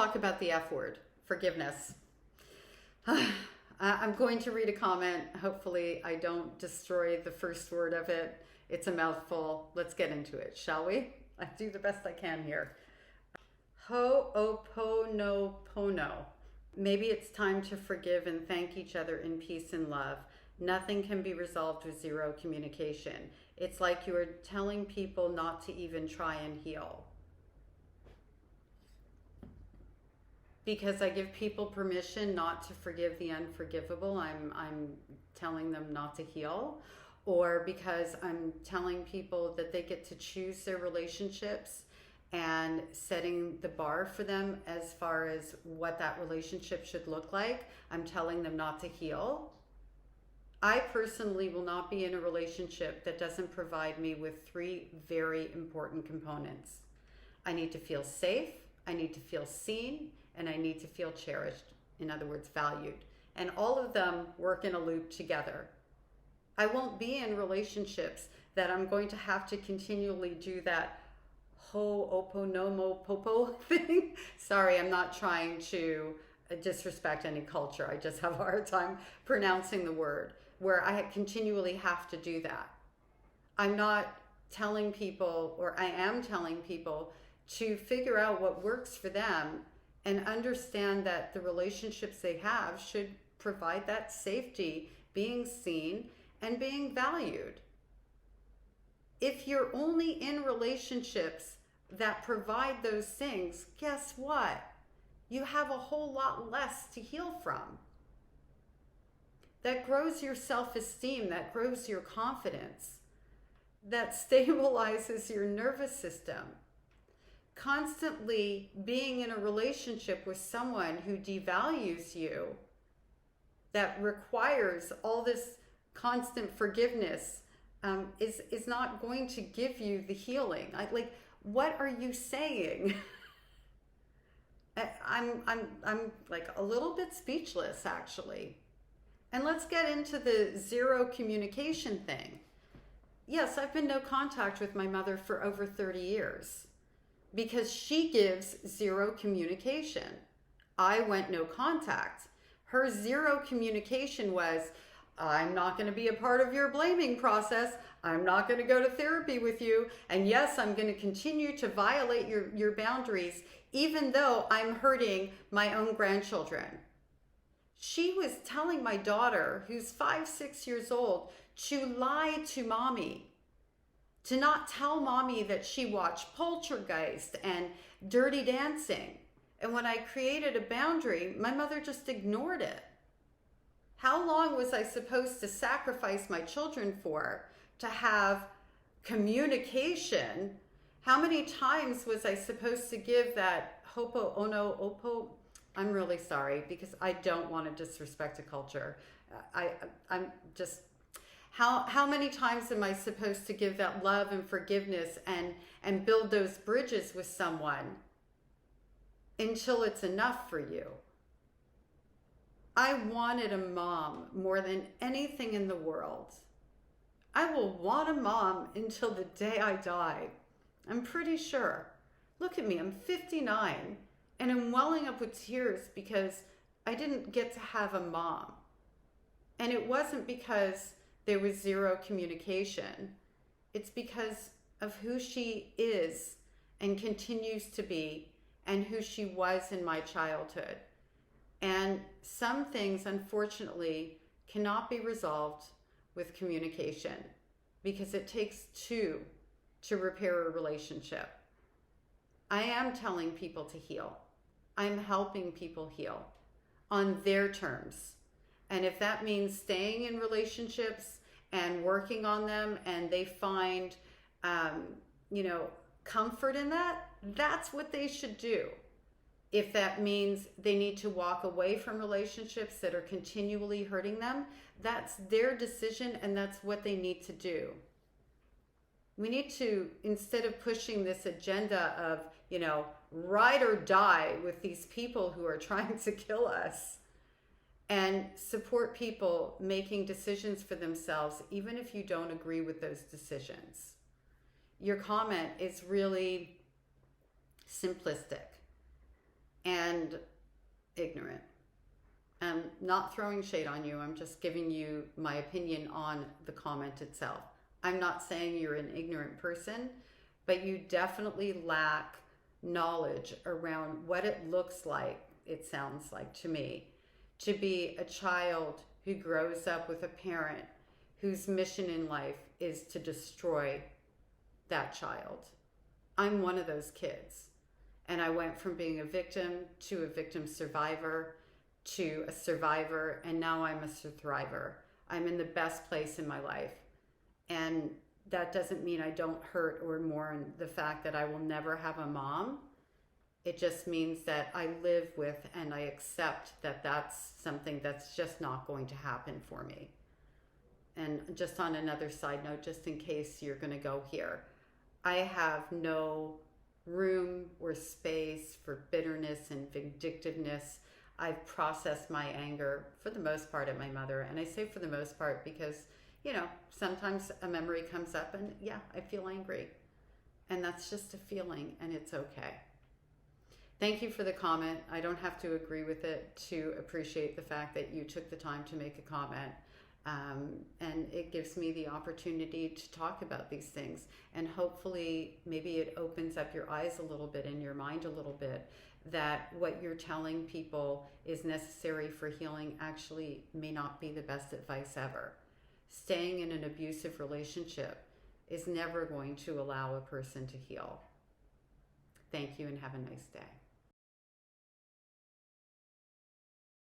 talk about the F word, forgiveness. I'm going to read a comment. Hopefully I don't destroy the first word of it. It's a mouthful. Let's get into it, shall we? I do the best I can here. Ho'oponopono. Maybe it's time to forgive and thank each other in peace and love. Nothing can be resolved with zero communication. It's like you are telling people not to even try and heal. Because I give people permission not to forgive the unforgivable, I'm telling them not to heal. Or because I'm telling people that they get to choose their relationships and setting the bar for them as far as what that relationship should look like, I'm telling them not to heal. I personally will not be in a relationship that doesn't provide me with three very important components. I need to feel safe, I need to feel seen, and I need to feel cherished, in other words, valued. And all of them work in a loop together. I won't be in relationships that I'm going to have to continually do that ho'oponopono thing. Sorry, I'm not trying to disrespect any culture. I just have a hard time pronouncing the word, where I continually have to do that. I'm not telling people, or I am telling people, to figure out what works for them and understand that the relationships they have should provide that safety, being seen, and being valued. If you're only in relationships that provide those things, guess what? You have a whole lot less to heal from. That grows your self-esteem, that grows your confidence, that stabilizes your nervous system. Constantly being in a relationship with someone who devalues you, that requires all this constant forgiveness, is not going to give you the healing. What are you saying? I'm like a little bit speechless, actually. And let's get into the zero communication thing. Yes, I've been no contact with my mother for over 30 years because she gives zero communication. I went no contact. Her zero communication was, I'm not going to be a part of your blaming process. I'm not going to go to therapy with you. And yes, I'm going to continue to violate your boundaries, even though I'm hurting my own grandchildren. She was telling my daughter, who's 5, 6 years old, to lie to mommy, to not tell mommy that she watched Poltergeist and Dirty Dancing. And when I created a boundary, my mother just ignored it. How long was I supposed to sacrifice my children for to have communication? How many times was I supposed to give that ho'oponopono? I'm really sorry because I don't want to disrespect a culture. I'm just, how many times am I supposed to give that love and forgiveness and build those bridges with someone until it's enough for you? I wanted a mom more than anything in the world. I will want a mom until the day I die. I'm pretty sure. Look at me, I'm 59 and I'm welling up with tears because I didn't get to have a mom. And it wasn't because there was zero communication. It's because of who she is and continues to be and who she was in my childhood. And some things, unfortunately, cannot be resolved with communication because it takes two to repair a relationship. I am telling people to heal. I'm helping people heal on their terms. And if that means staying in relationships and working on them and they find, comfort in that, that's what they should do. If that means they need to walk away from relationships that are continually hurting them, that's their decision and that's what they need to do. We need to, instead of pushing this agenda of, ride or die with these people who are trying to kill us, and support people making decisions for themselves, even if you don't agree with those decisions. Your comment is really simplistic. and ignorant. I'm not throwing shade on you. I'm just giving you my opinion on the comment itself. I'm not saying you're an ignorant person, but you definitely lack knowledge around what it looks like, it sounds like to me, to be a child who grows up with a parent whose mission in life is to destroy that child. I'm one of those kids. And I went from being a victim to a victim survivor to a survivor, and now I'm a thriver. I'm in the best place in my life. And that doesn't mean I don't hurt or mourn the fact that I will never have a mom. It just means that I live with and I accept that that's something that's just not going to happen for me. And just on another side note, just in case you're going to go here, I have no room or space for bitterness and vindictiveness. I've processed my anger for the most part at my mother. And I say for the most part because, you know, sometimes a memory comes up and yeah, I feel angry. And that's just a feeling and it's okay. Thank you for the comment. I don't have to agree with it to appreciate the fact that you took the time to make a comment. And it gives me the opportunity to talk about these things. And hopefully maybe it opens up your eyes a little bit and your mind a little bit, that what you're telling people is necessary for healing actually may not be the best advice ever. Staying in an abusive relationship is never going to allow a person to heal. Thank you and have a nice day.